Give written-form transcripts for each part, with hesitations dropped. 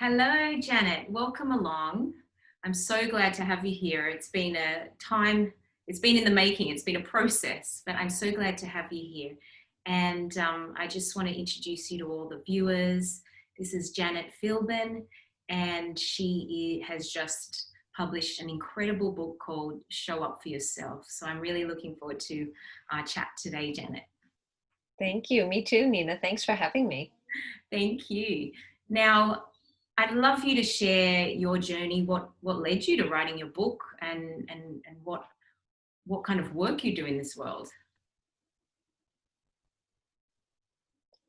Hello, Janet. Welcome along. I'm so glad to have you here. It's been in the making, it's been a process, but I'm so glad to have you here. And I just want to introduce you to all the viewers. This is Janet Philbin, and she has just published an incredible book called Show Up For Yourself. So I'm really looking forward to our chat today, Janet. Thank you. Me too, Nina. Thanks for having me. Thank you. Now, I'd love you to share your journey, what led you to writing your book, and what kind of work you do in this world.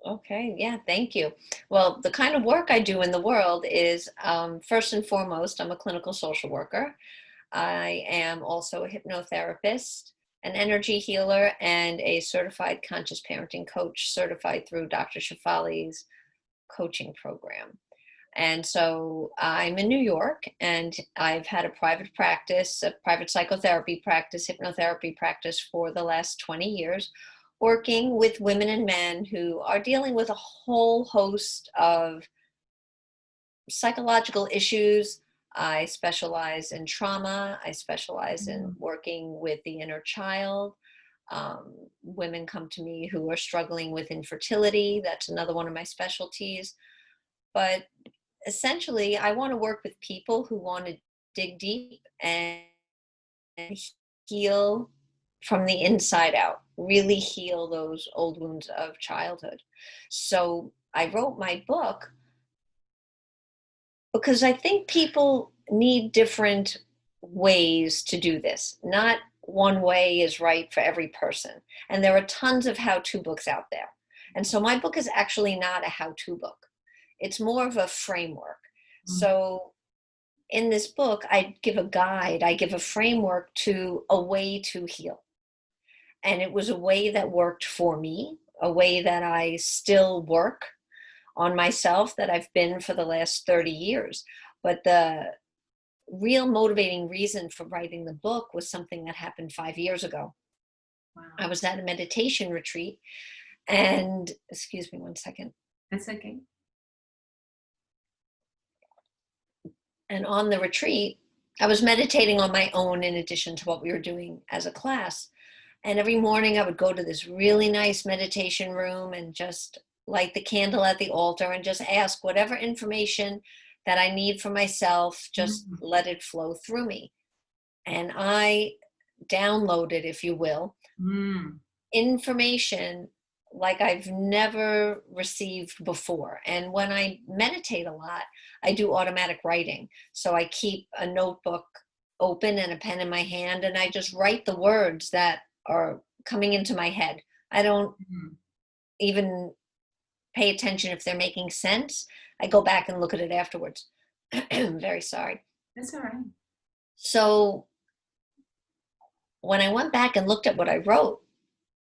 Okay, yeah, thank you. Well, the kind of work I do in the world is, first and foremost, I'm a clinical social worker. I am also a hypnotherapist, an energy healer, and a certified conscious parenting coach, certified through Dr. Shafali's coaching program. And so I'm in New York, and I've had a private practice, a private psychotherapy practice, hypnotherapy practice for the last 20 years, working with women and men who are dealing with a whole host of psychological issues. I specialize in trauma. I specialize in working with the inner child. Women come to me who are struggling with infertility. That's another one of my specialties. But essentially, I want to work with people who want to dig deep and heal from the inside out, really heal those old wounds of childhood. So I wrote my book because I think people need different ways to do this. Not one way is right for every person. And there are tons of how-to books out there. And so my book is actually not a how-to book. It's more of a framework. So in this book, I give a guide, I give a framework to a way to heal. And it was a way that worked for me, a way that I still work on myself, that I've been for the last 30 years. But the real motivating reason for writing the book was something that happened 5 years ago. Wow. I was at a meditation retreat, and excuse me one second. That's okay. And on the retreat, I was meditating on my own in addition to what we were doing as a class. And every morning I would go to this really nice meditation room and just light the candle at the altar and just ask whatever information that I need for myself, just let it flow through me. And I downloaded, if you will, information like I've never received before. And when I meditate a lot, I do automatic writing. So I keep a notebook open and a pen in my hand, and I just write the words that are coming into my head. I don't even pay attention if they're making sense. I go back and look at it afterwards. I'm very sorry. That's all right. So when I went back and looked at what I wrote,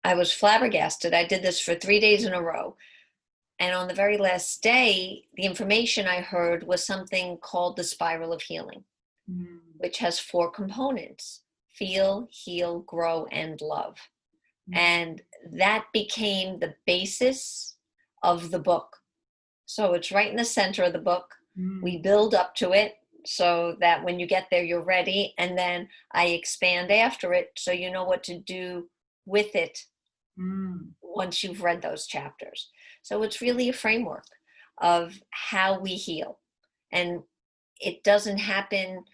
I was flabbergasted. I did this for 3 days in a row. And on the very last day, the information I heard was something called the spiral of healing, which has 4 components: feel, heal, grow, and love. And that became the basis of the book. So it's right in the center of the book. We build up to it so that when you get there, you're ready. And then I expand after it so you know what to do with it once you've read those chapters. So it's really a framework of how we heal. And it doesn't happen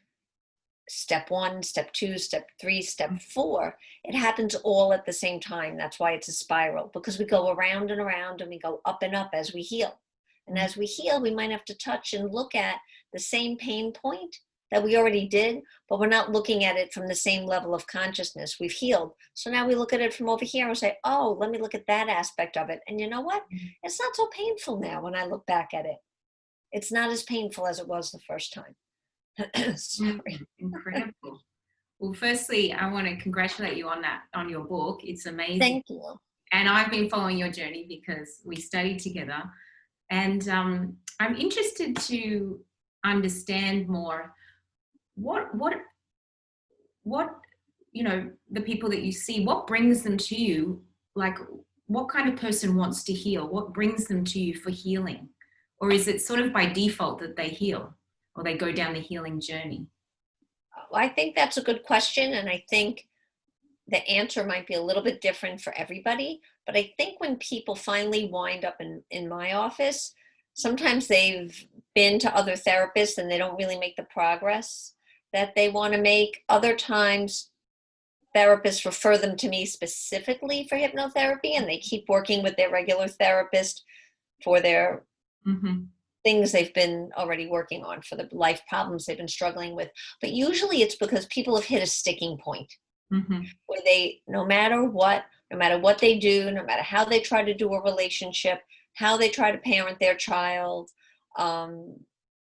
step 1, step 2, step 3, step 4. It happens all at the same time. That's why it's a spiral, because we go around and around and we go up and up as we heal. And as we heal, we might have to touch and look at the same pain point that we already did, but we're not looking at it from the same level of consciousness. We've healed. So now we look at it from over here and say, oh, let me look at that aspect of it. And you know what? It's not so painful now when I look back at it. It's not as painful as it was the first time. Sorry. Incredible. Well, firstly, I want to congratulate you on your book. It's amazing. Thank you. And I've been following your journey because we studied together. And I'm interested to understand more what the people that you see, what brings them to you? Like, what kind of person wants to heal? What brings them to you for healing? Or is it sort of by default that they heal or they go down the healing journey? I think that's a good question. And I think the answer might be a little bit different for everybody. But I think when people finally wind up in my office, sometimes they've been to other therapists and they don't really make the progress that they want to make. Other times, therapists refer them to me specifically for hypnotherapy, and they keep working with their regular therapist for their Mm-hmm. things they've been already working on, for the life problems they've been struggling with. But usually it's because people have hit a sticking point Mm-hmm. where they, no matter what they do, no matter how they try to do a relationship, how they try to parent their child, um,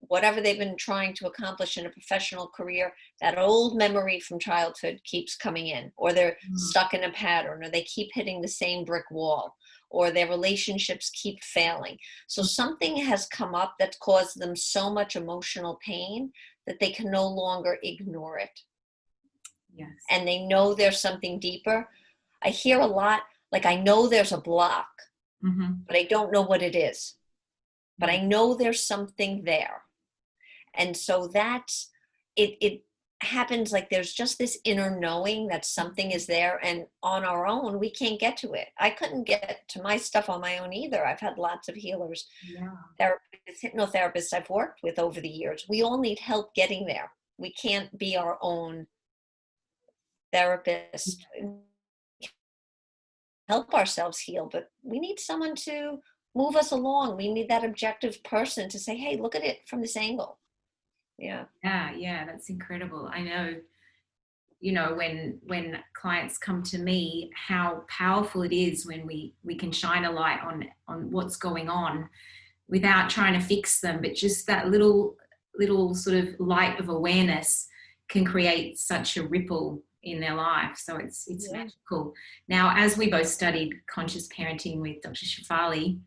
whatever they've been trying to accomplish in a professional career, that old memory from childhood keeps coming in, or they're stuck in a pattern, or they keep hitting the same brick wall, or their relationships keep failing. So something has come up that's caused them so much emotional pain that they can no longer ignore it. Yes. And they know there's something deeper. I hear a lot, like, I know there's a block, Mm-hmm. but I don't know what it is. But Yeah. I know there's something there. And so that's it happens, like there's just this inner knowing that something is there, and on our own we can't get to it. I couldn't get to my stuff on my own either. I've had lots of healers, Yeah. therapists, hypnotherapists I've worked with over the years. We all need help getting there. We can't be our own therapist, help ourselves heal, but we need someone to move us along. We need that objective person to say, hey, look at it from this angle. Yeah. Yeah, that's incredible. I know, you know, when clients come to me, how powerful it is when we can shine a light on what's going on without trying to fix them, but just that little sort of light of awareness can create such a ripple in their life. So it's Yeah. magical. Now, as we both studied conscious parenting with Dr. Shafali,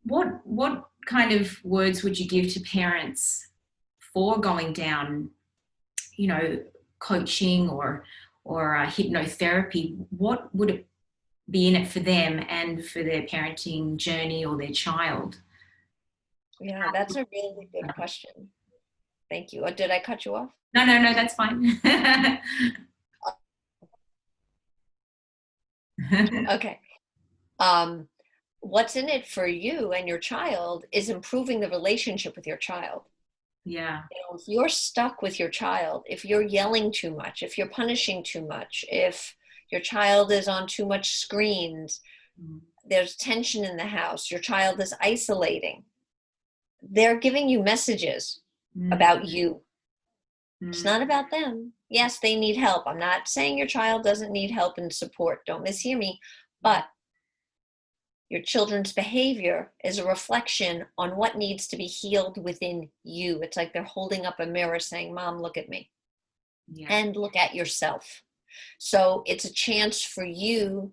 what kind of words would you give to parents for going down, you know, coaching or hypnotherapy? What would it be in it for them and for their parenting journey or their child? Yeah, that's a really good question. Thank you. Did I cut you off? No, that's fine. Okay. Um, what's in it for you and your child is improving the relationship with your child. Yeah. You know, if you're stuck with your child, if you're yelling too much, if you're punishing too much, if your child is on too much screens, there's tension in the house, your child is isolating, they're giving you messages Mm, about you. It's mm, not about them. Yes, they need help. I'm not saying your child doesn't need help and support. Don't mishear me. But your children's behavior is a reflection on what needs to be healed within you. It's like they're holding up a mirror saying, Mom, look at me. yeah. And look at yourself. So it's a chance for you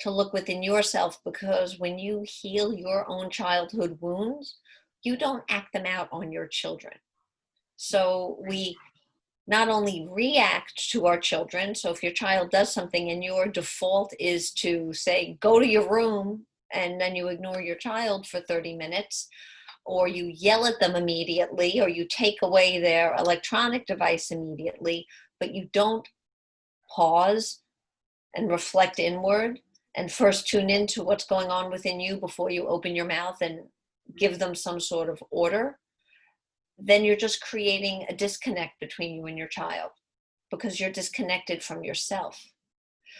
to look within yourself, because when you heal your own childhood wounds, you don't act them out on your children. So we not only react to our children. So if your child does something and your default is to say, go to your room, and then you ignore your child for 30 minutes, or you yell at them immediately, or you take away their electronic device immediately, but you don't pause and reflect inward and first tune into what's going on within you before you open your mouth and give them some sort of order, then you're just creating a disconnect between you and your child, because you're disconnected from yourself.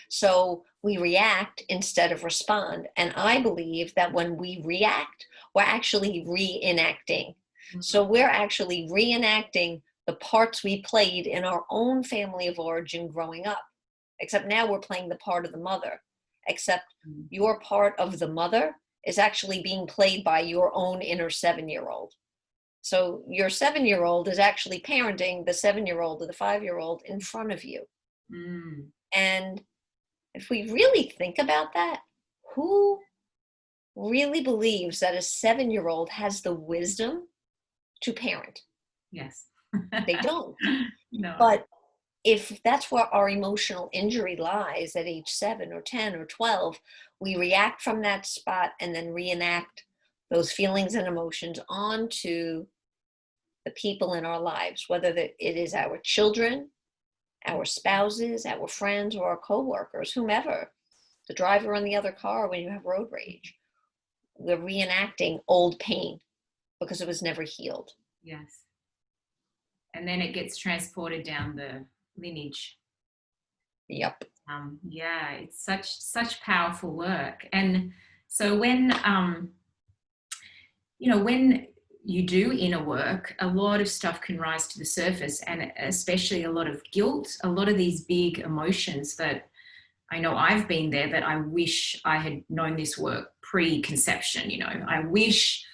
So we react instead of respond. And I believe that when we react, we're actually reenacting. So we're actually reenacting the parts we played in our own family of origin growing up, except now we're playing the part of the mother, except your part of the mother is actually being played by your own inner 7-year-old. So your 7-year-old is actually parenting the 7-year-old or the 5-year-old in front of you. Mm, And if we really think about that, who really believes that a 7-year-old has the wisdom to parent? yes. They don't. No. But if that's where our emotional injury lies at age 7 or 10 or 12, we react from that spot and then reenact those feelings and emotions onto the people in our lives, whether it is our children, our spouses, our friends, or our coworkers, whomever, the driver in the other car when you have road rage. We're reenacting old pain because it was never healed. Yes. And then it gets transported down the lineage. Yep. Yeah, it's such powerful work. And so when when you do inner work, a lot of stuff can rise to the surface, and especially a lot of guilt, a lot of these big emotions that I know I've been there, that I wish I had known this work pre-conception. I wish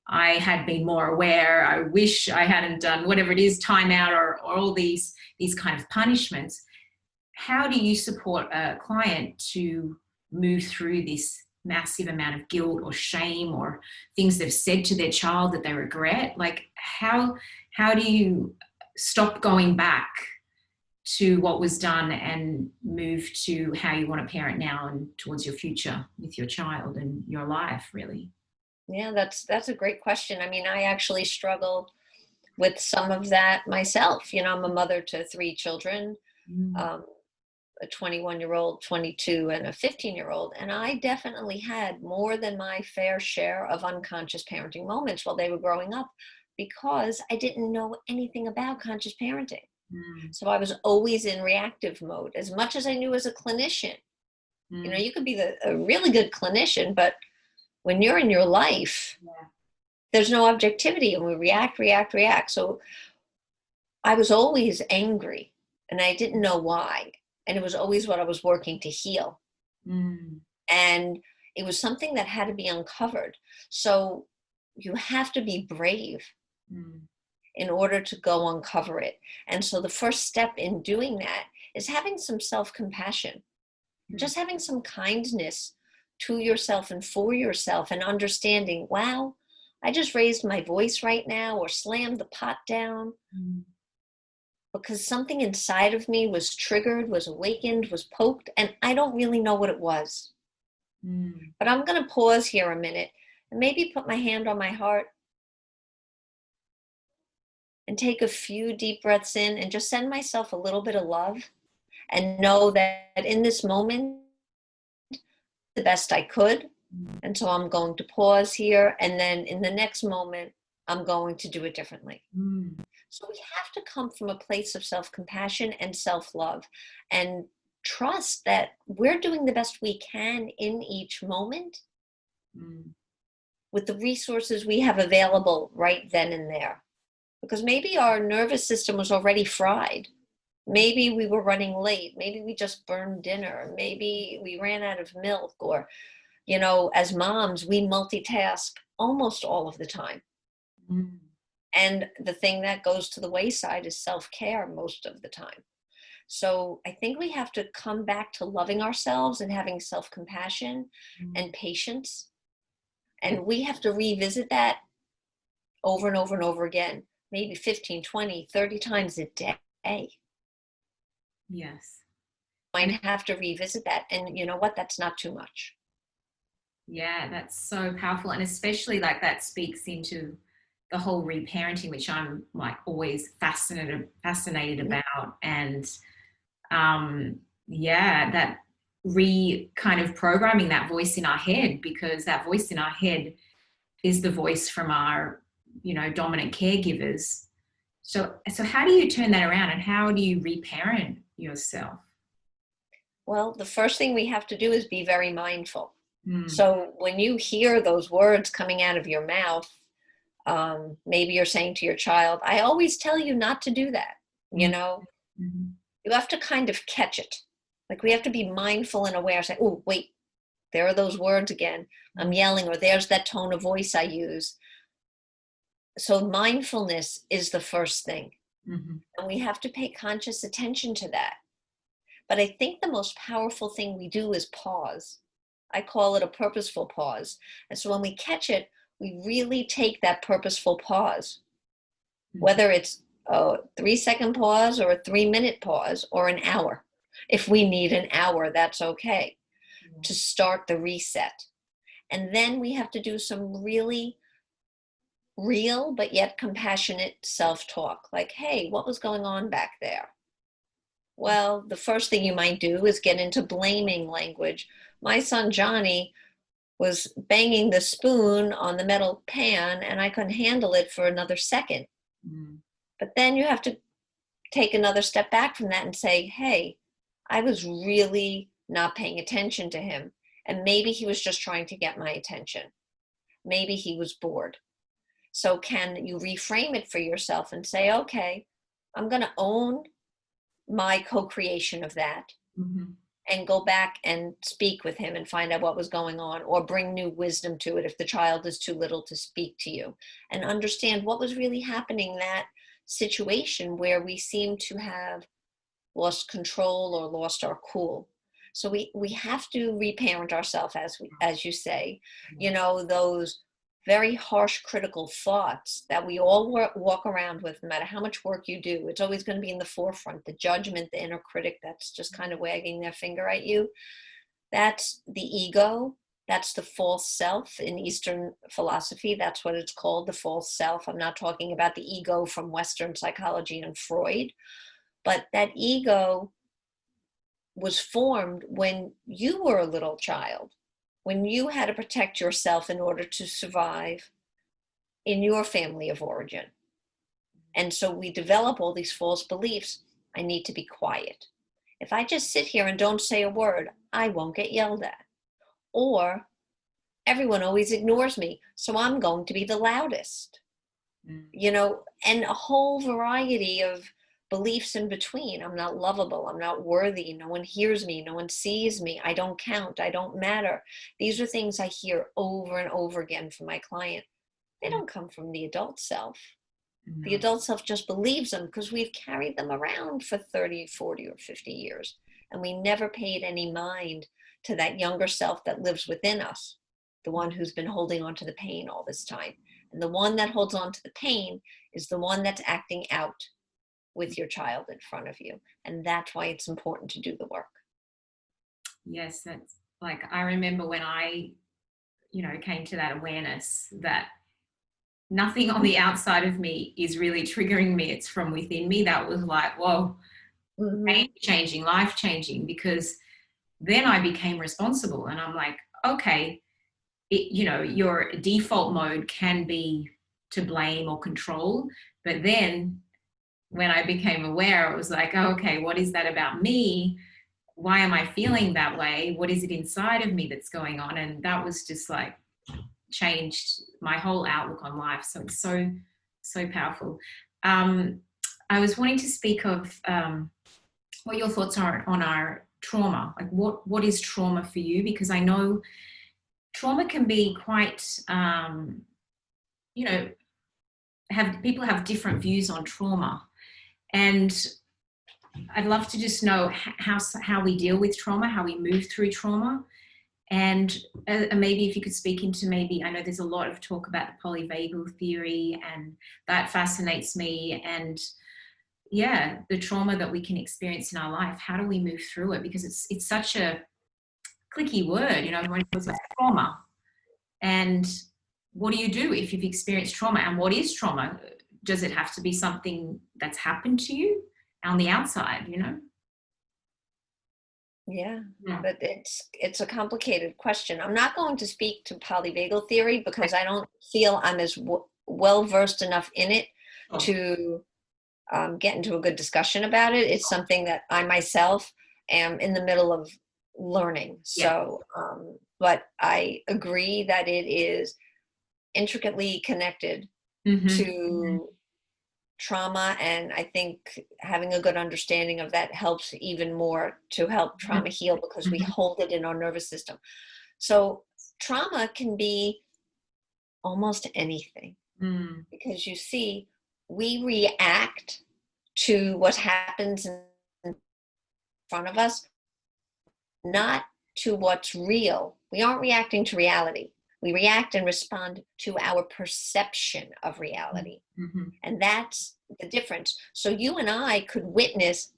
I had been more aware. I wish I hadn't done whatever it is, time out, or all these kind of punishments. How do you support a client to move through this massive amount of guilt or shame or things they've said to their child that they regret? Like, how do you stop going back to what was done and move to how you want to parent now and towards your future with your child and your life, really? Yeah, that's a great question. I mean, I actually struggle with some of that myself. I'm a mother to 3 children, um, a 21-year-old, 22, and a 15-year-old. And I definitely had more than my fair share of unconscious parenting moments while they were growing up, because I didn't know anything about conscious parenting. So I was always in reactive mode, as much as I knew as a clinician. You could be a really good clinician, but when you're in your life, there's no objectivity, and we react. So I was always angry, and I didn't know why. And it was always what I was working to heal. And it was something that had to be uncovered. So you have to be brave in order to go uncover it. And so the first step in doing that is having some self-compassion, just having some kindness to yourself and for yourself, and understanding, wow, I just raised my voice right now or slammed the pot down because something inside of me was triggered, was awakened, was poked, and I don't really know what it was. But I'm going to pause here a minute and maybe put my hand on my heart and take a few deep breaths in and just send myself a little bit of love, and know that in this moment, the best I could. And so I'm going to pause here, and then in the next moment, I'm going to do it differently. So we have to come from a place of self-compassion and self-love, and trust that we're doing the best we can in each moment with the resources we have available right then and there. Because maybe our nervous system was already fried. Maybe we were running late. Maybe we just burned dinner. Maybe we ran out of milk. Or, as moms, we multitask almost all of the time. And the thing that goes to the wayside is self-care most of the time. So I think we have to come back to loving ourselves and having self-compassion and patience. And we have to revisit that over and over and over again, maybe 15, 20, 30 times a day. Yes. Might have to revisit that. And you know what? That's not too much. Yeah, that's so powerful. And especially like that speaks into the whole reparenting, which I'm like always fascinated about. And that kind of programming that voice in our head, because that voice in our head is the voice from our, dominant caregivers. So how do you turn that around, and how do you reparent yourself? Well, the first thing we have to do is be very mindful. So when you hear those words coming out of your mouth, maybe you're saying to your child, I always tell you not to do that. You have to kind of catch it. Like, we have to be mindful and aware, say, oh, wait, there are those words again. I'm yelling, or there's that tone of voice I use. So mindfulness is the first thing. And we have to pay conscious attention to that. But I think the most powerful thing we do is pause. I call it a purposeful pause. And so when we catch it, we really take that purposeful pause, whether it's a 3-second pause or a 3-minute pause or an hour. If we need an hour, that's okay, to start the reset. And then we have to do some really real but yet compassionate self-talk. Like, hey, what was going on back there? Well, the first thing you might do is get into blaming language. My son Johnny was banging the spoon on the metal pan and I couldn't handle it for another second. Mm. But then you have to take another step back from that and say, hey, I was really not paying attention to him. And maybe he was just trying to get my attention. Maybe he was bored. So can you reframe it for yourself and say, okay, I'm going to own my co-creation of that, Mm-hmm. and go back and speak with him and find out what was going on, or bring new wisdom to it if the child is too little to speak to you, and understand what was really happening in that situation where we seem to have lost control or lost our cool. So we have to reparent ourselves, as you say, you Yes. know, those very harsh critical thoughts that we all walk around with, no matter how much work you do. It's always going to be in the forefront, the judgment, the inner critic that's just kind of wagging their finger at you. That's the ego. That's the false self in Eastern philosophy. That's what it's called, the false self. I'm not talking about the ego from Western psychology and Freud, but that ego was formed when you were a little child, when you had to protect yourself in order to survive in your family of origin. And so we develop all these false beliefs. I need to be quiet. If I just sit here and don't say a word, I won't get yelled at. Or everyone always ignores me, so I'm going to be the loudest. Mm. You know, and a whole variety of beliefs in between. I'm not lovable. I'm not worthy. No one hears me. No one sees me. I don't count. I don't matter. These are things I hear over and over again from my client. They don't come from the adult self. The No. adult self just believes them because we've carried them around for 30, 40, or 50 years. And we never paid any mind to that younger self that lives within us, the one who's been holding on to the pain all this time. And the one that holds on to the pain is the one that's acting out with your child in front of you. And that's why it's important to do the work. Yes, that's like I remember when I, came to that awareness that nothing on the outside of me is really triggering me. It's from within me. That was like, whoa, Mm-hmm. changing, life changing, because then I became responsible and I'm like, okay, your default mode can be to blame or control. But then when I became aware, it was like, oh, okay, what is that about me? Why am I feeling that way? What is it inside of me that's going on? And that was just like changed my whole outlook on life. So it's so powerful. Um, I was wanting to speak of what your thoughts are on our trauma. Like what is trauma for you? Because I know trauma can be quite, you know, people have different views on trauma. And I'd love to just know how we deal with trauma, how we move through trauma. And maybe if you could speak into I know there's a lot of talk about the polyvagal theory, and that fascinates me. And yeah, the trauma that we can experience in our life, how do we move through it? Because it's such a clicky word, everyone talks about trauma. And what do you do if you've experienced trauma? And what is trauma? Does it have to be something that's happened to you on the outside, Yeah, Yeah. but it's a complicated question. I'm not going to speak to polyvagal theory because I don't feel I'm as well versed enough in it Sure. to get into a good discussion about it. It's something that I myself am in the middle of learning. Yeah. So, but I agree that it is intricately connected Mm-hmm. to trauma, and I think having a good understanding of that helps even more to help trauma heal, because we Mm-hmm. hold it in our nervous system. So trauma can be almost anything, Mm. because you see, we react to what happens in front of us, not to what's real. We aren't reacting to reality. We react and respond to our perception of reality. Mm-hmm. And that's the difference. So you and I could witness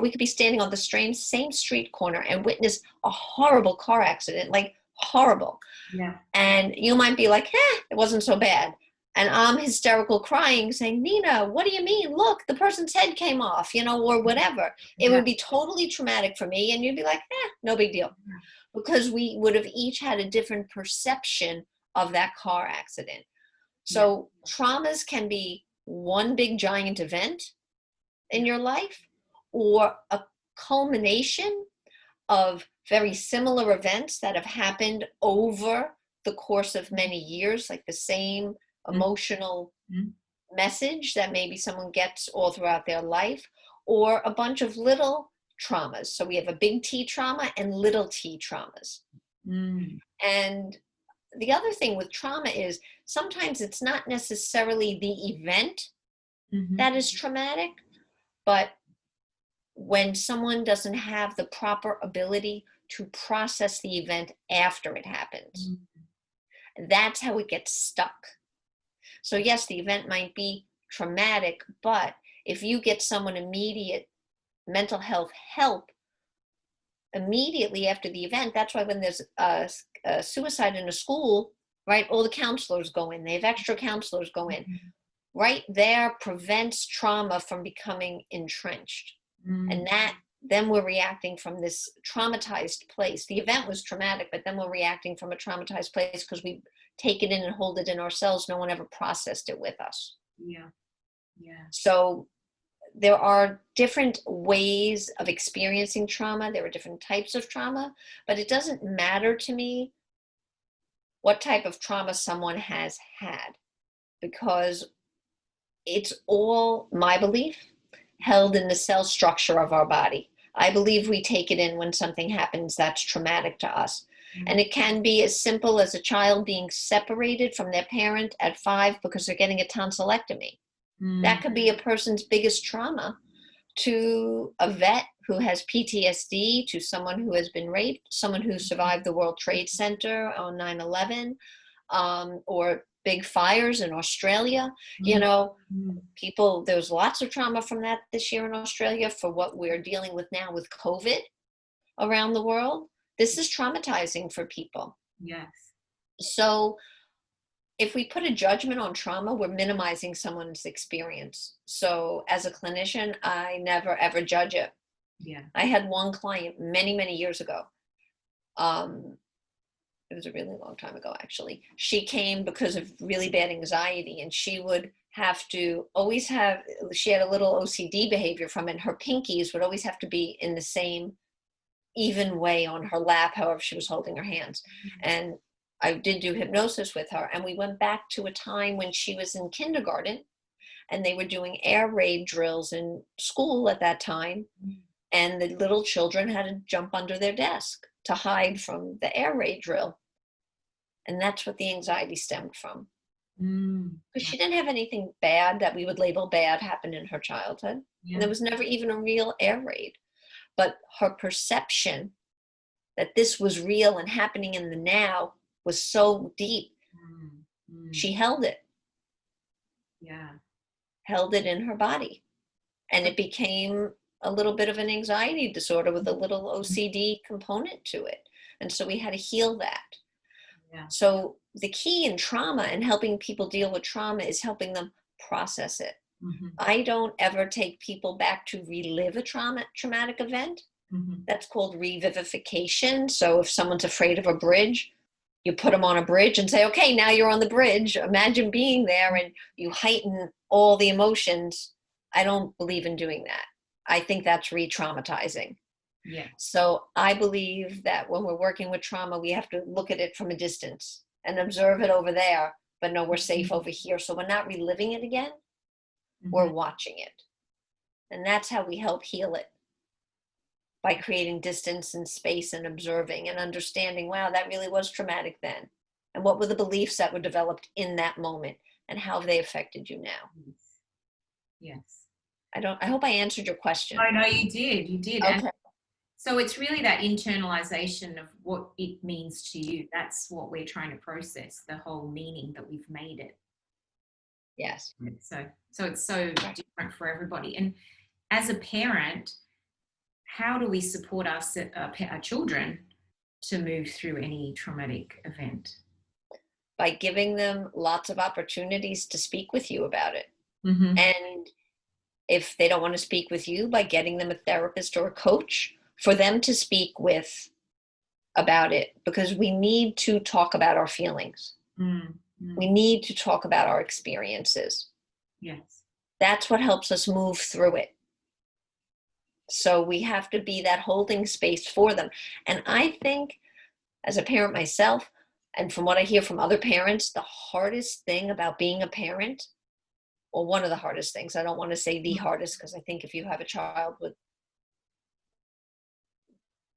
we could be standing on the same street corner and witness a horrible car accident, like horrible. Yeah. And you might be like, it wasn't so bad. And I'm hysterical crying saying, Nina, what do you mean? Look, the person's head came off, or whatever. It Yeah. would be totally traumatic for me. And you'd be like, no big deal. Because we would have each had a different perception of that car accident. So traumas can be one big giant event in your life, or a culmination of very similar events that have happened over the course of many years, like the same emotional message that maybe someone gets all throughout their life, or a bunch of little traumas. So we have a big T trauma and little t traumas. And the other thing with trauma is sometimes it's not necessarily the event that is traumatic, but when someone doesn't have the proper ability to process the event after it happens. That's how it gets stuck. So yes, the event might be traumatic, but if you get someone immediate mental health help immediately after the event, that's why when there's a suicide in a school, right, all the counselors go in, they have extra counselors go in. Right there prevents trauma from becoming entrenched. And then we're reacting from this traumatized place. The event was traumatic, but then we're reacting from a traumatized place because we take it in and hold it in ourselves. No one ever processed it with us. Yeah. So there are different ways of experiencing trauma. There are different types of trauma, but it doesn't matter to me what type of trauma someone has had, because it's all, my belief, held in the cell structure of our body. I believe we take it in when something happens that's traumatic to us. And it can be as simple as a child being separated from their parent at 5 because they're getting a tonsillectomy. That could be a person's biggest trauma, to a vet who has PTSD, to someone who has been raped, someone who survived the World Trade Center on 9/11, or big fires in Australia. People, there's lots of trauma from that this year in Australia for what we're dealing with now with COVID around the world. This is traumatizing for people. Yes. So if we put a judgment on trauma, we're minimizing someone's experience. So as a clinician, I never ever judge it. Yeah. I had one client many, many years ago. It was a really long time ago, actually. She came because of really bad anxiety, and she would have to always have, she had a little OCD behavior from it. Her pinkies would always have to be in the same even way on her lap, however she was holding her hands. And I did do hypnosis with her, and we went back to a time when she was in kindergarten, and they were doing air raid drills in school at that time. And the little children had to jump under their desk to hide from the air raid drill. And that's what the anxiety stemmed from. Because she didn't have anything bad that we would label bad happen in her childhood. And there was never even a real air raid. But her perception that this was real and happening in the now was so deep. She held it. Held it in her body. And it became a little bit of an anxiety disorder with a little OCD component to it. And so we had to heal that. So the key in trauma and helping people deal with trauma is helping them process it. I don't ever take people back to relive a traumatic event. That's called revivification. So if someone's afraid of a bridge, you put them on a bridge and say, okay, now you're on the bridge. Imagine being there, and you heighten all the emotions. I don't believe in doing that. I think that's re-traumatizing. So I believe that when we're working with trauma, we have to look at it from a distance and observe it over there, but no, we're safe over here. So we're not reliving it again. We're watching it. And that's how we help heal it, by creating distance and space and observing and understanding, wow, that really was traumatic then. And what were the beliefs that were developed in that moment, and how have they affected you now? Yes. I hope I answered your question. Oh, no, you did. Okay. And so it's really that internalization of what it means to you. That's what we're trying to process, the whole meaning that we've made it. Yes. So it's so different for everybody. And as a parent, how do we support our children to move through any traumatic event? By giving them lots of opportunities to speak with you about it. Mm-hmm. And if they don't want to speak with you, by getting them a therapist or a coach for them to speak with about it, because we need to talk about our feelings. We need to talk about our experiences. Yes. That's what helps us move through it. So we have to be that holding space for them. And I think, as a parent myself, and from what I hear from other parents, the hardest thing about being a parent, or one of the hardest things, I don't want to say the hardest, because I think if you have a child with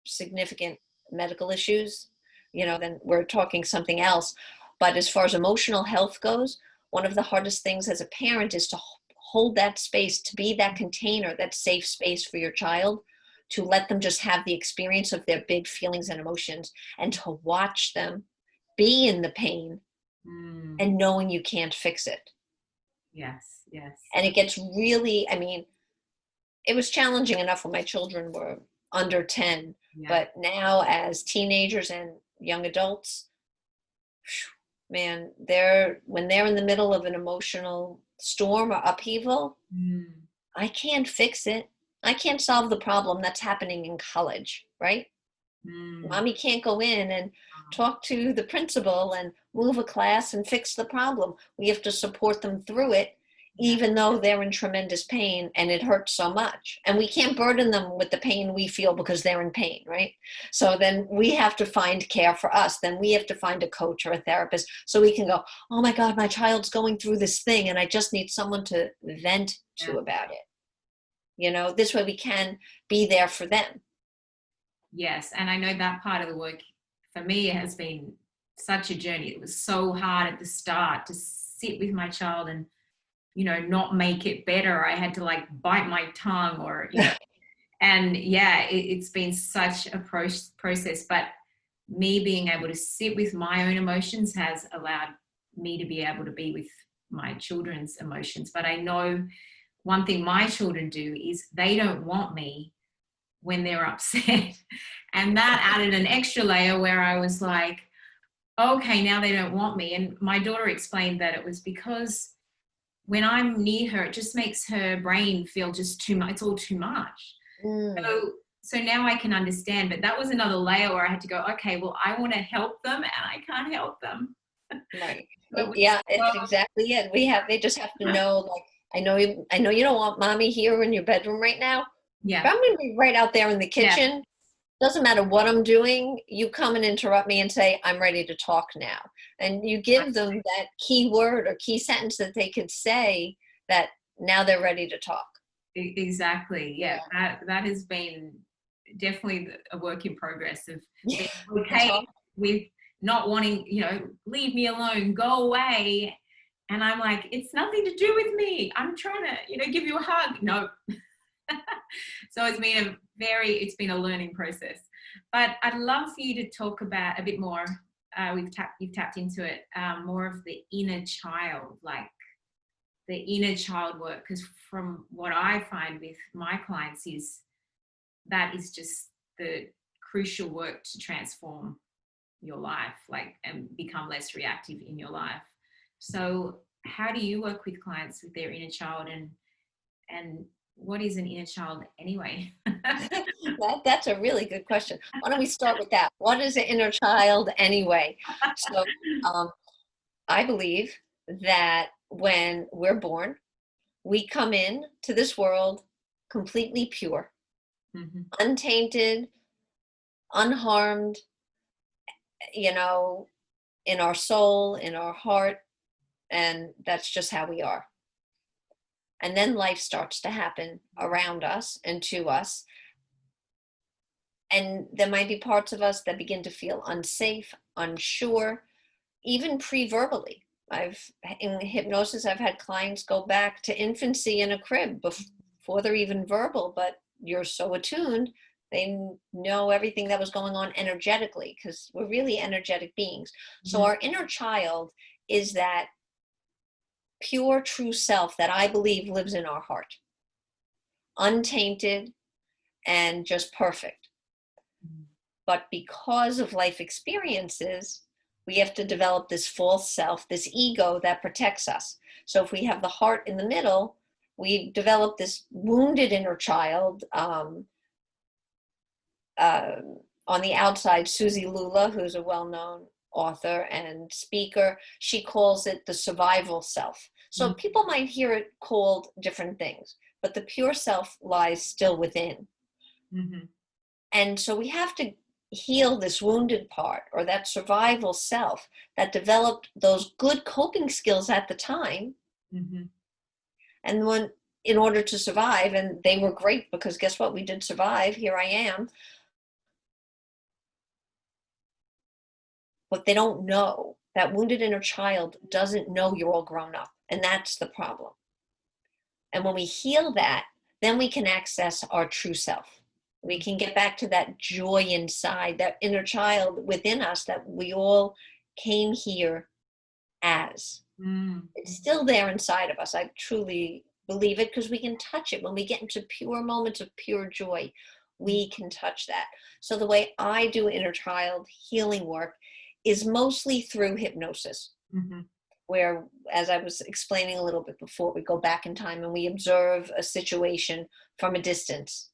significant medical issues, then we're talking something else. But as far as emotional health goes, one of the hardest things as a parent is to hold that space, to be that container, that safe space for your child, to let them just have the experience of their big feelings and emotions, and to watch them be in the pain and knowing you can't fix it. Yes, yes. And it gets really, it was challenging enough when my children were under 10, Yeah. but now as teenagers and young adults, man, when they're in the middle of an emotional storm or upheaval, I can't fix it. I can't solve the problem that's happening in college, right? Mommy can't go in and talk to the principal and move a class and fix the problem. We have to support them through it, even though they're in tremendous pain and it hurts so much. And we can't burden them with the pain we feel because they're in pain, right? So then we have to find care for us. Then we have to find a coach or a therapist so we can go, oh my God, my child's going through this thing and I just need someone to vent to about it. This way we can be there for them. Yes, and I know that part of the work for me has been such a journey. It was so hard at the start to sit with my child and, not make it better. I had to like bite my tongue or, and yeah, it's been such a process. But me being able to sit with my own emotions has allowed me to be able to be with my children's emotions. But I know one thing my children do is they don't want me when they're upset. And that added an extra layer where I was like, okay, now they don't want me. And my daughter explained that it was because when I'm near her, it just makes her brain feel just too much. It's all too much. So now I can understand. But that was another layer where I had to go, okay, well, I want to help them and I can't help them. Right. So Yeah, it's exactly it. They just have to know, like, I know you don't want mommy here in your bedroom right now. yeah, But I'm going to be right out there in the kitchen. Doesn't matter what I'm doing. You come and interrupt me and say, I'm ready to talk now. And you give them that key word or key sentence that they could say that now they're ready to talk. Exactly. Yeah. That has been definitely a work in progress of being okay with not wanting, leave me alone, go away. And I'm like, it's nothing to do with me. I'm trying to, give you a hug. No. So it's been a learning process. But I'd love for you to talk about a bit more. You've tapped into it, more of the inner child, like the inner child work, because from what I find with my clients is that is just the crucial work to transform your life, and become less reactive in your life. So how do you work with clients with their inner child, and what is an inner child anyway? That's a really good question. Why don't we start with that? What is an inner child anyway? So I believe that when we're born, we come in to this world completely pure, untainted, unharmed, in our soul, in our heart, and that's just how we are. And then life starts to happen around us and to us. And there might be parts of us that begin to feel unsafe, unsure, even pre-verbally. In hypnosis, I've had clients go back to infancy in a crib before they're even verbal, but you're so attuned, they know everything that was going on energetically, because we're really energetic beings. So our inner child is that pure, true self that I believe lives in our heart, untainted and just perfect. But because of life experiences, we have to develop this false self, this ego that protects us. So if we have the heart in the middle, we develop this wounded inner child. Uh, on the outside, Susie Lula, who's a well-known author and speaker, she calls it the survival self. So people might hear it called different things, but the pure self lies still within. Mm-hmm. And so we have to heal this wounded part, or that survival self that developed those good coping skills at the time. Mm-hmm. And when, in order to survive, and they were great, because guess what? We did survive. Here I am. But they don't know. That wounded inner child doesn't know you're all grown up. And that's the problem. And when we heal that, then we can access our true self. We can get back to that joy inside, that inner child within us that we all came here as. It's still there inside of us. I truly believe it, because we can touch it. When we get into pure moments of pure joy, we can touch that. So the way I do inner child healing work is mostly through hypnosis, where, as I was explaining a little bit before, we go back in time and we observe a situation from a distance.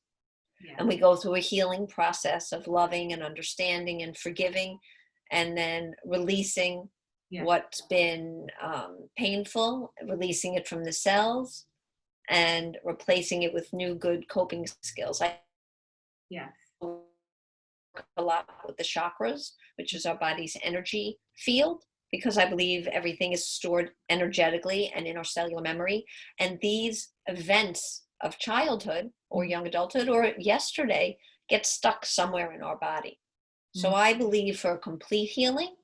Yeah. And we go through a healing process of loving and understanding and forgiving, and then releasing what's been painful, releasing it from the cells, and replacing it with new good coping skills. I work a lot with the chakras, which is our body's energy field, because I believe everything is stored energetically and in our cellular memory. And these events of childhood or young adulthood or yesterday get stuck somewhere in our body. So I believe for complete healing,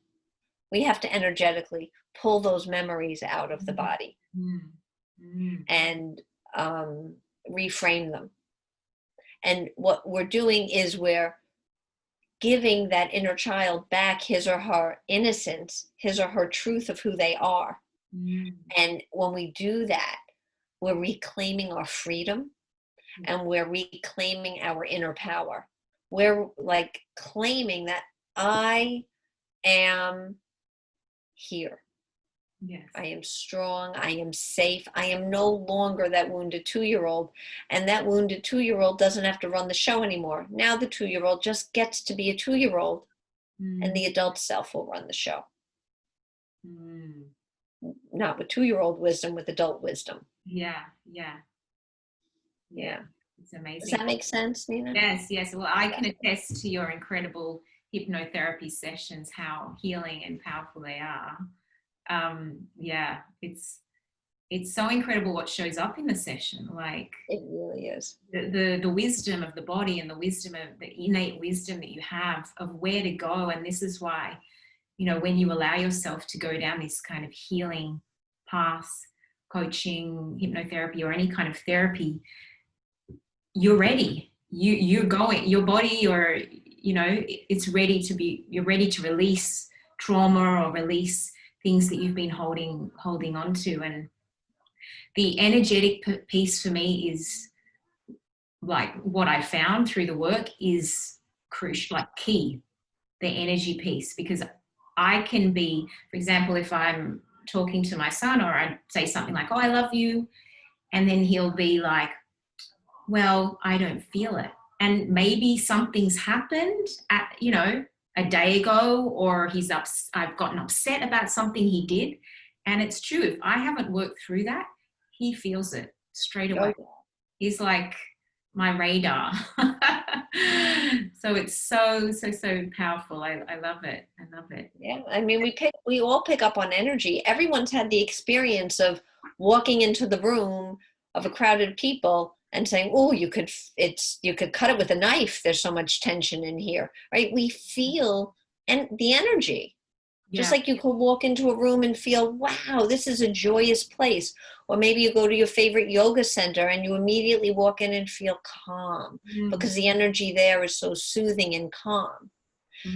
we have to energetically pull those memories out of the body and reframe them. And what we're doing is we're giving that inner child back his or her innocence, his or her truth of who they are. And when we do that, we're reclaiming our freedom and we're reclaiming our inner power. We're like claiming that I am here. Yes. I am strong. I am safe. I am no longer that wounded 2-year-old. And that wounded 2-year-old doesn't have to run the show anymore. Now the 2-year-old just gets to be a 2-year-old, and the adult self will run the show. Not with 2-year-old wisdom, with adult wisdom. Yeah. It's amazing. Does that make sense, Nina? Yes. Well, I can attest to your incredible hypnotherapy sessions, how healing and powerful they are. It's so incredible what shows up in the session. Like, it really is. The wisdom of the body and the wisdom of the innate wisdom that you have of where to go. And this is why, when you allow yourself to go down this kind of healing path, coaching, hypnotherapy, or any kind of therapy, you're ready. You're going, your body, or it's ready to be, you're ready to release trauma or release things that you've been holding on to. And the energetic piece for me is like what I found through the work is crucial, like key, the energy piece, because I can be, for example, if I'm talking to my son, or I say something like, oh, I love you. And then he'll be like, well, I don't feel it. And maybe something's happened at, a day ago, or I've gotten upset about something he did. And it's true. If I haven't worked through that, he feels it straight away. He's like my radar. So it's so powerful. I love it. Yeah. I mean, we all pick up on energy. Everyone's had the experience of walking into the room of a crowded people and saying, oh, you could cut it with a knife. There's so much tension in here, right? We feel the energy. Yeah. Just like you could walk into a room and feel, wow, this is a joyous place. Or maybe you go to your favorite yoga center and you immediately walk in and feel calm because the energy there is so soothing and calm.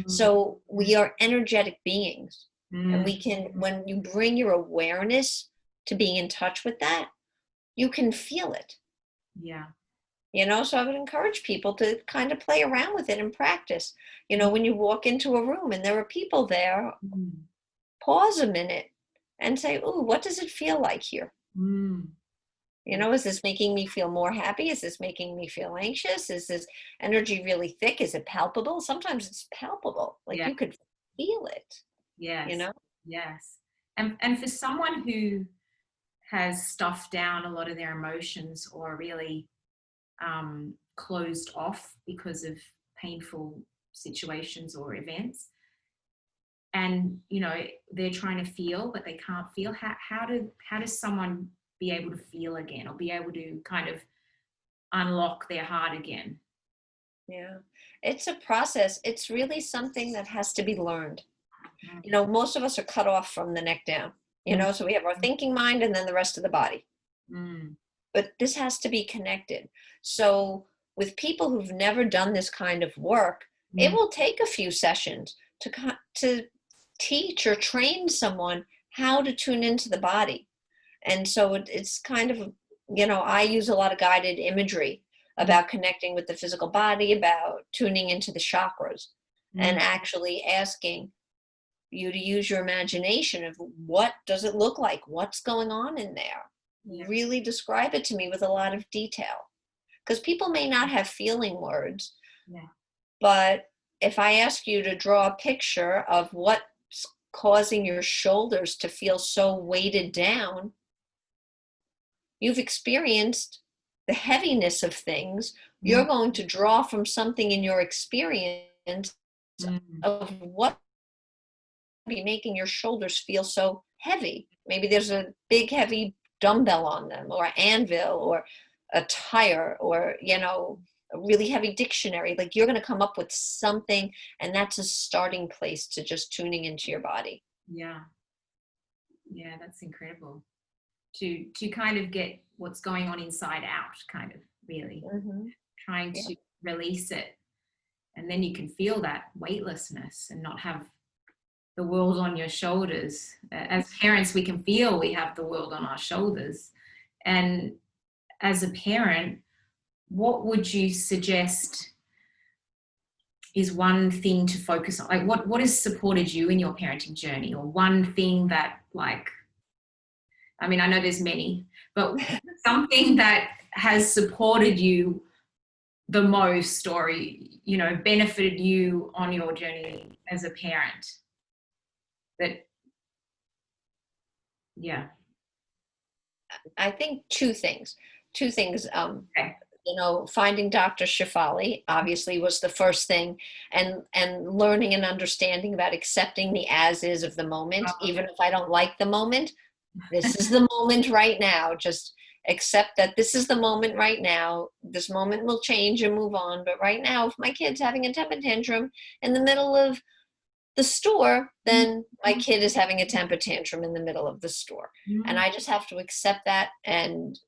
So we are energetic beings. And we can, when you bring your awareness to being in touch with that, you can feel it. Yeah. So I would encourage people to kind of play around with it and practice. When you walk into a room and there are people there, Mm. pause a minute and say, "Ooh, what does it feel like here? Mm. Yeah. Is this making me feel more happy? Is this making me feel anxious? Is this energy really thick? Is it palpable?" Sometimes it's palpable, like Yeah. you could feel it, you Yes. know? Yes. And for someone who has stuffed down a lot of their emotions or really closed off because of painful situations or events, and they're trying to feel but they can't feel, how does someone be able to feel again or be able to kind of unlock their heart again? Yeah. It's a process. It's really something that has to be learned. Mm. Most of us are cut off from the neck down, so we have our thinking mind and then the rest of the body. Mm. But this has to be connected. So with people who've never done this kind of work, it Mm. will take a few sessions to teach or train someone how to tune into the body. And so it's kind of, I use a lot of guided imagery Mm. about connecting with the physical body, about tuning into the chakras, and Mm. actually asking you to use your imagination of what does it look like? What's going on in there? Yeah. Really describe it to me with a lot of detail. Because people may not have feeling words, Yeah. but if I ask you to draw a picture of what's causing your shoulders to feel so weighted down, you've experienced the heaviness of things. Mm. You're going to draw from something in your experience Mm. of what be making your shoulders feel so heavy. Maybe there's a big heavy dumbbell on them, or an anvil, or a tire, or a really heavy dictionary. Like, you're going to come up with something, and that's a starting place to just tuning into your body. Yeah. Yeah, that's incredible. To kind of get what's going on inside out, kind of, really Mm-hmm. trying Yeah. to release it, and then you can feel that weightlessness and not have the world on your shoulders. As parents, we can feel we have the world on our shoulders. And as a parent, what would you suggest is one thing to focus on? Like, what has supported you in your parenting journey, or one thing that, like, I mean, I know there's many, but something that has supported you the most, or benefited you on your journey as a parent, that, yeah. I think two things. Two things. Okay. Finding Dr. Shefali obviously was the first thing, and learning and understanding about accepting the as is of the moment, even if I don't like the moment. This is the moment right now. Just accept that this is the moment right now. This moment will change and move on. But right now, if my kid's having a temper tantrum in the middle of the store, then my kid is having a temper tantrum in the middle of the store. And Mm. I just have to accept that and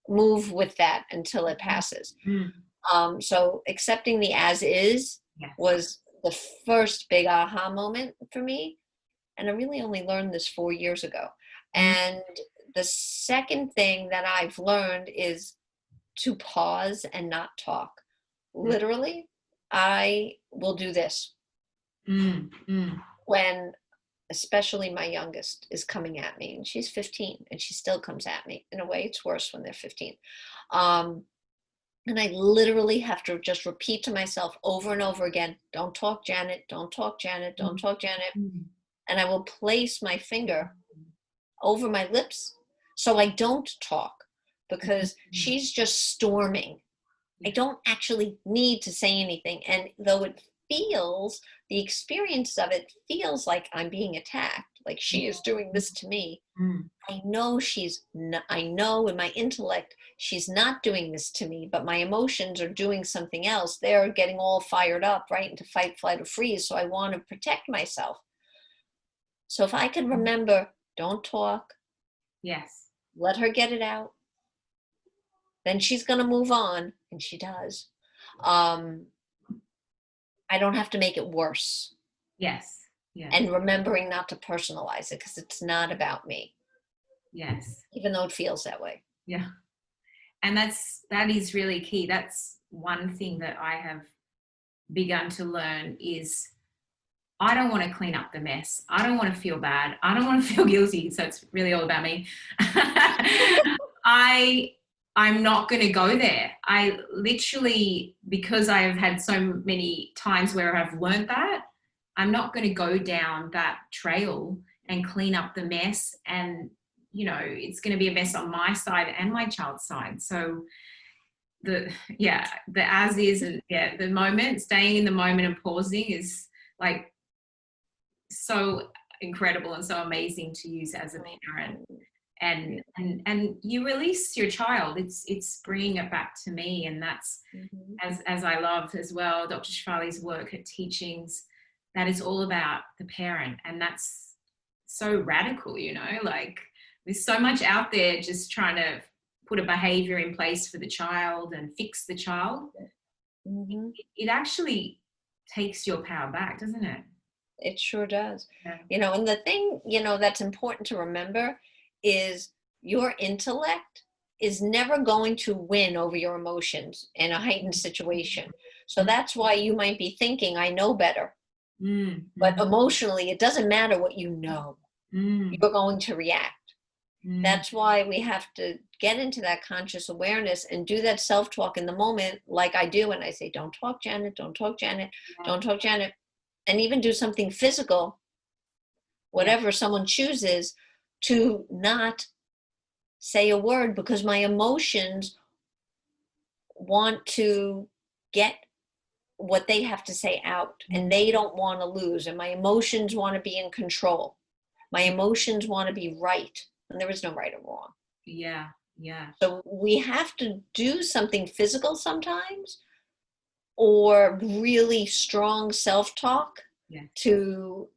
move with that until it passes. Mm. So accepting the as is Yes. was the first big aha moment for me. And I really only learned this 4 years ago. Mm. And the second thing that I've learned is to pause and not talk. Literally, I will do this Mm. Mm. when, especially my youngest is coming at me, and she's 15 and she still comes at me. In a way, it's worse when they're 15. Um, and I literally have to just repeat to myself over and over again, don't talk, Janet, don't talk, Janet, don't talk, Janet. Mm. And I will place my finger over my lips so I don't talk, because she's just storming. I don't actually need to say anything. And though the experience of it feels like I'm being attacked, like she is doing this to me, Mm. I know I know in my intellect she's not doing this to me, but my emotions are doing something else. They're getting all fired up, right, into fight, flight, or freeze. So I want to protect myself. So if I can remember, don't talk, Yes. let her get it out, then she's going to move on, and she does. Um, I don't have to make it worse. Yes. Yes. And remembering not to personalize it, because it's not about me, Yes. even though it feels that way. Yeah. And that is really key. That's one thing that I have begun to learn is I don't want to clean up the mess. I don't want to feel bad. I don't want to feel guilty. So it's really all about me. I'm not going to go there. I literally, because I have had so many times where I've learned that, I'm not going to go down that trail and clean up the mess. And, it's going to be a mess on my side and my child's side. So the as is, and the moment, staying in the moment and pausing is like so incredible and so amazing to use as a parent. And you release your child. It's bringing it back to me, and that's as I love as well Dr. Shefali's work at Teachings, that is all about the parent. And that's so radical, like there's so much out there just trying to put a behavior in place for the child and fix the child. It actually takes your power back, doesn't it? It sure does. Yeah. And the thing, that's important to remember is your intellect is never going to win over your emotions in a heightened situation. So that's why you might be thinking, I know better. But emotionally, it doesn't matter what you know. You're going to react. That's why we have to get into that conscious awareness and do that self-talk in the moment, like I do. And I say, don't talk, Janet, don't talk, Janet, don't talk, Janet. And even do something physical, whatever someone chooses, to not say a word, because my emotions want to get what they have to say out, and they don't want to lose. And my emotions want to be in control. My emotions want to be right. And there is no right or wrong. Yeah. So we have to do something physical sometimes, or really strong self-talk to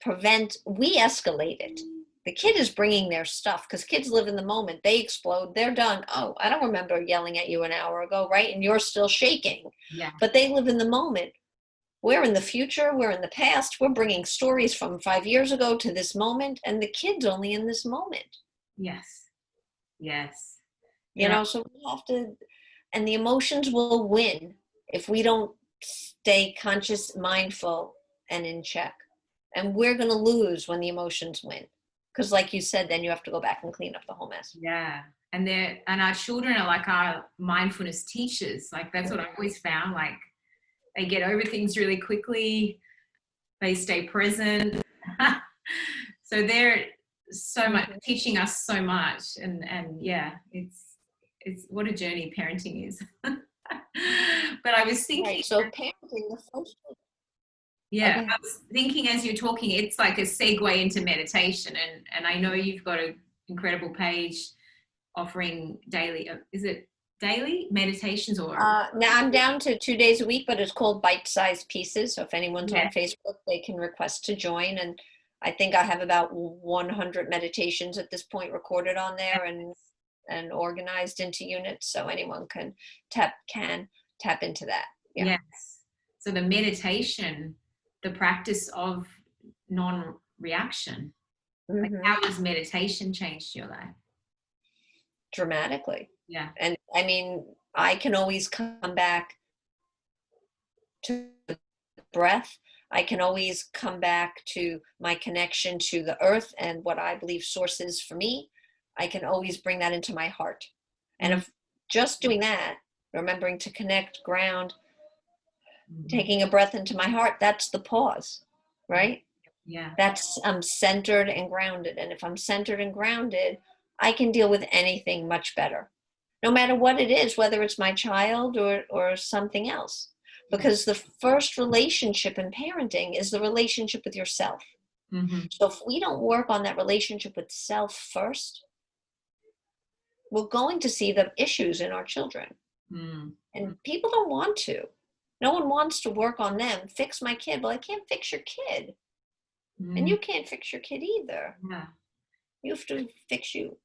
prevent, we escalate it. The kid is bringing their stuff, because kids live in the moment. They explode. They're done. Oh, I don't remember yelling at you an hour ago, right? And you're still shaking. Yeah. But they live in the moment. We're in the future. We're in the past. We're bringing stories from 5 years ago to this moment. And the kid's only in this moment. Yes. So we have to, and the emotions will win if we don't stay conscious, mindful, and in check. And we're going to lose when the emotions win. Because like you said, then you have to go back and clean up the whole mess. Yeah. And our children are like our mindfulness teachers. Like that's what I always found. Like they get over things really quickly. They stay present. So they're so much teaching us so much. And it's what a journey parenting is. But I was thinking. Right. So parenting, the first. Yeah, I was thinking as you're talking, it's like a segue into meditation. And I know you've got an incredible page offering daily, is it daily meditations or? Now I'm down to 2 days a week, but it's called Bite-Sized Pieces. So if anyone's on Facebook, they can request to join. And I think I have about 100 meditations at this point recorded on there and organized into units. So anyone can tap into that. Yeah. Yes. So the meditation, the practice of non-reaction. Like how has meditation changed your life? Dramatically. Yeah. And I mean, I can always come back to the breath. I can always come back to my connection to the earth and what I believe source is for me. I can always bring that into my heart. And if just doing that, remembering to connect, ground, taking a breath into my heart, that's the pause, right? Yeah. That's I'm centered and grounded. And if I'm centered and grounded, I can deal with anything much better, no matter what it is, whether it's my child or something else. Because the first relationship in parenting is the relationship with yourself. So if we don't work on that relationship with self first, we're going to see the issues in our children. And people don't want to. No one wants to work on them. Fix my kid. Well, I can't fix your kid. And you can't fix your kid either. Yeah. You have to fix you.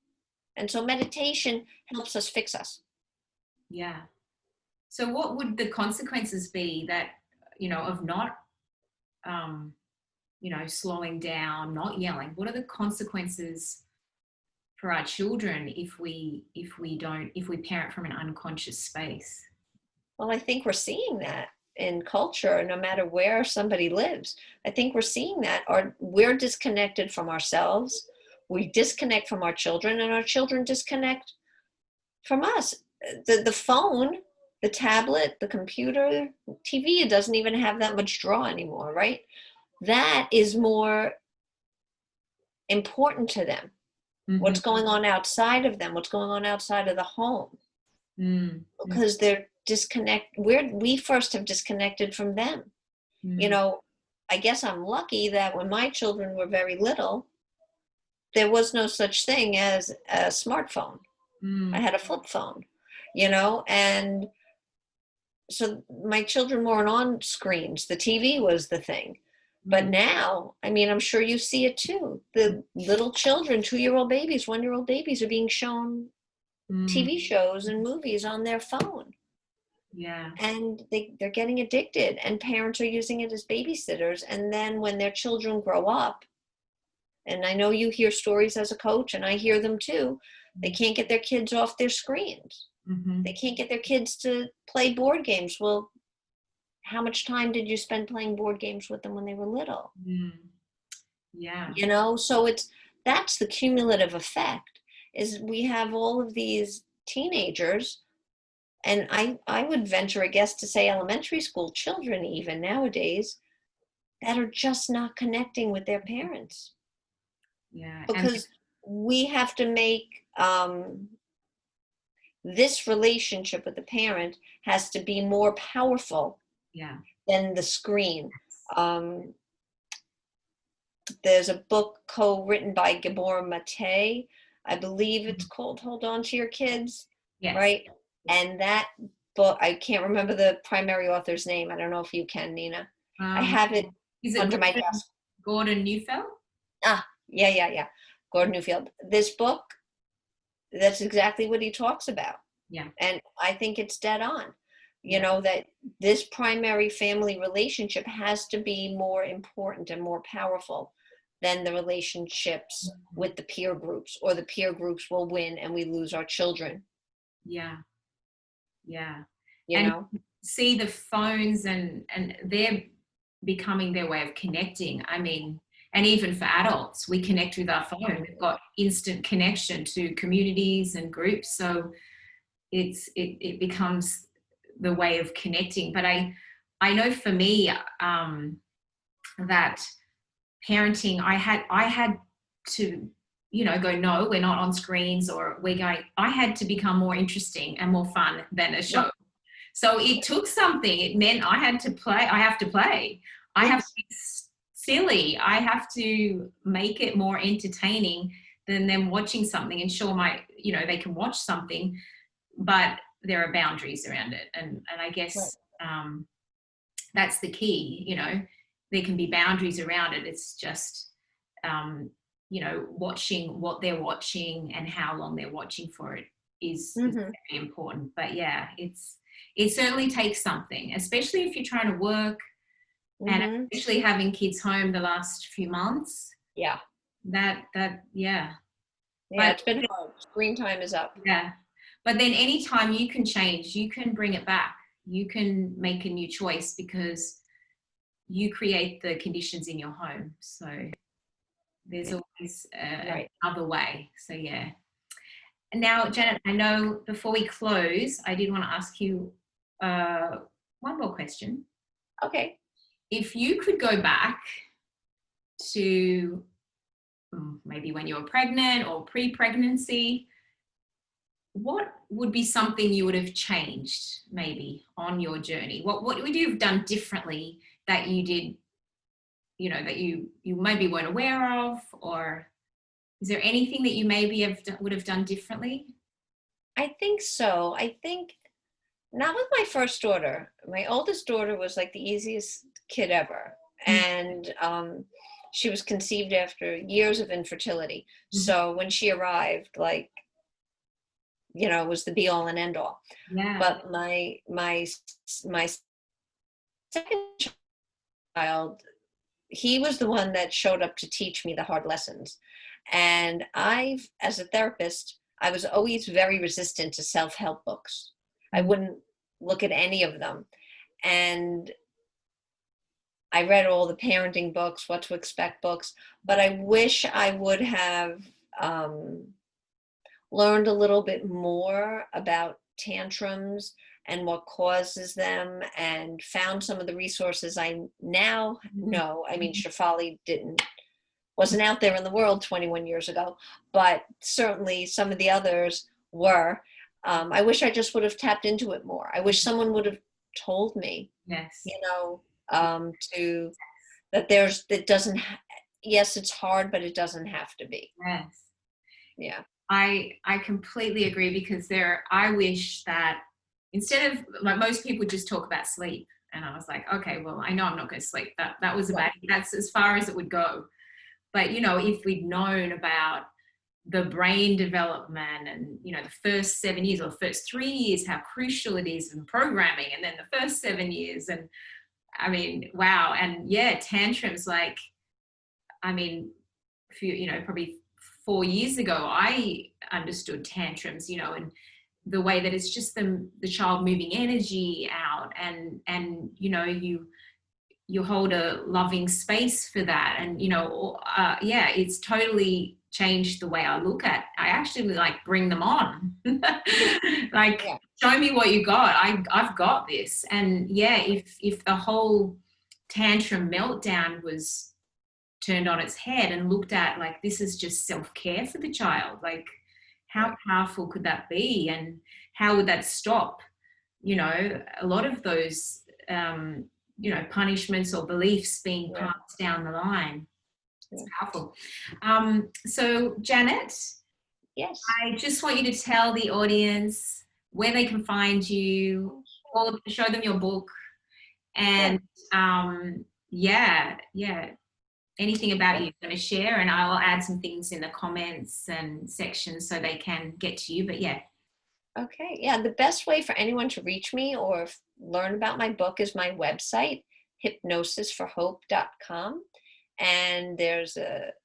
And so meditation helps us fix us. Yeah. So what would the consequences be that, of not, slowing down, not yelling? What are the consequences for our children if we parent from an unconscious space. Well, I think we're seeing that in culture, no matter where somebody lives. I think we're seeing that, or we're disconnected from ourselves. We disconnect from our children, and our children disconnect from us. The phone, the tablet, the computer, TV, it doesn't even have that much draw anymore, right? That is more important to them. Mm-hmm. What's going on outside of them, what's going on outside of the home. Mm-hmm. Because they're we first have disconnected from them. Mm-hmm. You know, I guess I'm lucky that when my children were very little, there was no such thing as a smartphone. Mm-hmm. I had a flip phone, you know, and so my children weren't on screens. The TV was the thing. But now, I mean, I'm sure you see it too. The little children, 2-year-old babies, 1-year-old babies are being shown TV shows and movies on their phone. Yeah. And they're getting addicted, and parents are using it as babysitters. And then when their children grow up, and I know you hear stories as a coach, and I hear them too, they can't get their kids off their screens. Mm-hmm. They can't get their kids to play board games. Well, how much time did you spend playing board games with them when they were little? Yeah. You know, so that's the cumulative effect, is we have all of these teenagers, and I would venture a guess to say elementary school children even nowadays, that are just not connecting with their parents. Yeah. Because we have to make this relationship with the parent has to be more powerful than the screen. There's a book co-written by Gabor Mate. I believe it's called Hold On to Your Kids, right? And that book, I can't remember the primary author's name. I don't know if you can, Nina. I have it under my desk. Gordon Neufeld? Yeah. Gordon Neufeld. This book, that's exactly what he talks about. Yeah. And I think it's dead on. You know, that this primary family relationship has to be more important and more powerful than the relationships with the peer groups, or the peer groups will win and we lose our children. Yeah. You know? See the phones and they're becoming their way of connecting. I mean, and even for adults, we connect with our phone. We've got instant connection to communities and groups. So it becomes the way of connecting. But I know for me, that parenting, I had to, go, no, we're not on screens, or I had to become more interesting and more fun than a show. So it took something. It meant I have to play. I have to be silly. I have to make it more entertaining than them watching something. And sure, they can watch something, but there are boundaries around it. And I guess that's the key, there can be boundaries around it. It's just, watching what they're watching and how long they're watching for it is very important. But yeah, it certainly takes something, especially if you're trying to work and especially having kids home the last few months. Yeah. Yeah, it's been hard. Screen time is up. Yeah. But then anytime you can change, you can bring it back. You can make a new choice because you create the conditions in your home. So there's always another way. So yeah. And now, Janet, I know before we close, I did want to ask you one more question. Okay. If you could go back to maybe when you were pregnant or pre-pregnancy, what would be something you would have changed maybe on your journey? What would you have done differently that you did, that you maybe weren't aware of? Or is there anything that you maybe would have done differently? I think so. I think not with my first daughter. My oldest daughter was like the easiest kid ever. And she was conceived after years of infertility. So when she arrived, it was the be all and end all. Yeah. But my second child, he was the one that showed up to teach me the hard lessons. And as a therapist, I was always very resistant to self-help books. I wouldn't look at any of them. And I read all the parenting books, what to expect books, but I wish I would have learned a little bit more about tantrums and what causes them, and found some of the resources I now know. I mean, Shefali wasn't out there in the world 21 years ago, but certainly some of the others were. I wish I just would have tapped into it more. I wish someone would have told me, Yes. you know, to that that doesn't, yes, it's hard, but it doesn't have to be. Yes. Yeah. I completely agree, because I wish that instead of, like, most people just talk about sleep, and I was like, okay, well, I know I'm not going to sleep. That was about, that's as far as it would go. But, if we'd known about the brain development and, the first 7 years or first 3 years, how crucial it is in programming, and then the first 7 years, and I mean, wow. And yeah, tantrums, like, I mean, probably 4 years ago, I understood tantrums, and the way that it's just the child moving energy out, and you hold a loving space for that, and yeah, it's totally changed the way I actually like bring them on. Like, Yeah. show me what you got. I've got this. And yeah, if the whole tantrum meltdown was turned on its head and looked at, like, this is just self-care for the child, like, how powerful could that be, and how would that stop a lot of those punishments or beliefs being passed down the line. It's powerful. So Janet, Yes. I just want you to tell the audience where they can find you, or show them your book, and yeah, anything about you going to share, and I'll add some things in the comments and sections so they can get to you. But yeah. Okay. Yeah. The best way for anyone to reach me or learn about my book is my website, hypnosisforhope.com. And I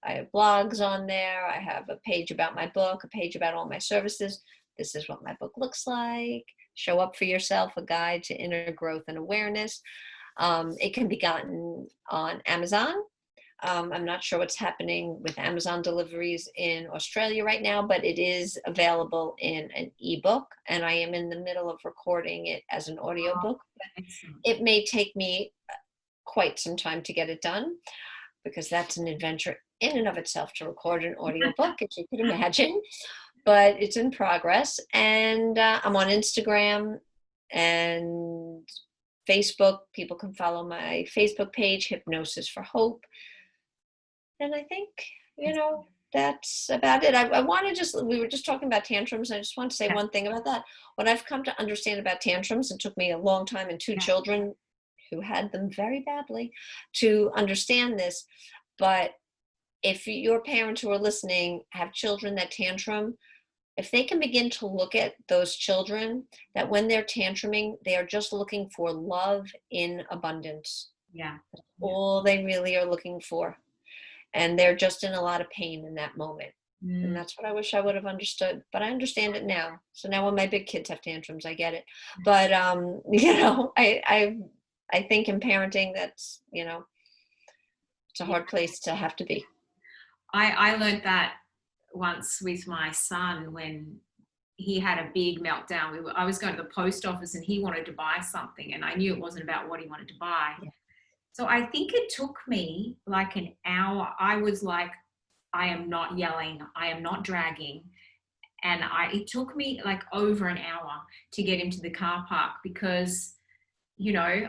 have blogs on there. I have a page about my book, a page about all my services. This is what my book looks like. Show Up for Yourself, a guide to inner growth and awareness. It can be gotten on Amazon. I'm not sure what's happening with Amazon deliveries in Australia right now, but it is available in an ebook, and I am in the middle of recording it as an audiobook. It may take me quite some time to get it done, because that's an adventure in and of itself to record an audiobook, as you can imagine, but it's in progress. And I'm on Instagram and Facebook. People can follow my Facebook page, Hypnosis for Hope. And I think, that's about it. I want to we were just talking about tantrums. I just want to say one thing about that. What I've come to understand about tantrums, it took me a long time and two children who had them very badly to understand this. But if your parents who are listening have children that tantrum, if they can begin to look at those children, that when they're tantruming, they are just looking for love in abundance. Yeah. That's all they really are looking for. And they're just in a lot of pain in that moment. And that's what I wish I would have understood, but I understand it now. So now when my big kids have tantrums, I get it. But, I think in parenting, that's, it's a hard place to have to be. I learned that once with my son when he had a big meltdown. I was going to the post office and he wanted to buy something, and I knew it wasn't about what he wanted to buy. Yeah. So I think it took me like an hour. I was like, I am not yelling, I am not dragging. And it took me like over an hour to get him to the car park, because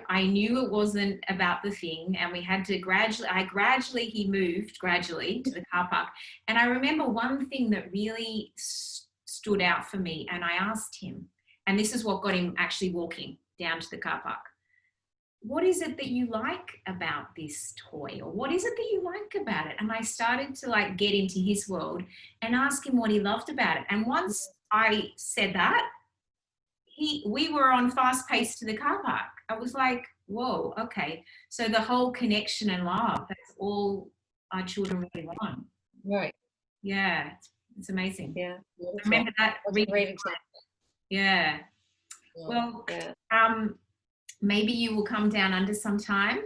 I knew it wasn't about the thing, and we had to he moved gradually to the car park. And I remember one thing that really stood out for me, and I asked him, and this is what got him actually walking down to the car park. What is it that you like about this toy? Or what is it that you like about it? And I started to like get into his world and ask him what he loved about it. And once I said that, we were on fast pace to the car park. I was like, whoa, okay. So the whole connection and love, that's all our children really want. Right. Yeah, it's amazing. Yeah, beautiful. Remember that. That's a great example. Yeah. Yeah, Well, yeah. maybe you will come down under sometime.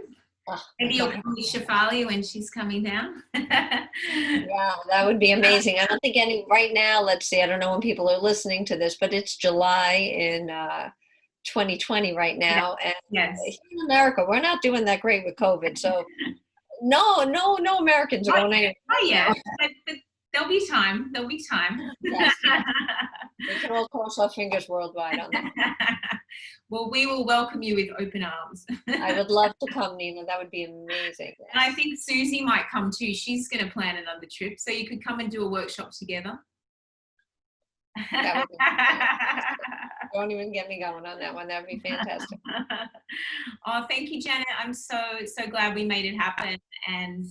Oh, Maybe you'll okay. come with Shafali when she's coming down. Yeah, that would be amazing. I don't think any right now, let's see, I don't know when people are listening to this, but it's July in 2020 right Yeah. now. And Yes. here in America, we're not doing that great with COVID. So no Americans are Not going yet. anywhere Not right yet. now. But there'll be time. There'll be time. Yes, yes. We can all cross our fingers worldwide on that. Well, we will welcome you with open arms. I would love to come, Nina. That would be amazing. And I Yes. think Susie might come too. She's going to plan another trip. So you could come and do a workshop together. That would be fantastic. Don't even get me going on that one. That would be fantastic. Oh, thank you, Janet. I'm so glad we made it happen. And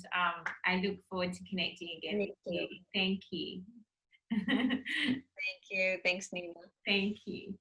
I look forward to connecting again Me with you. too. Thank you. Thank you. Thanks, Nina. Thank you.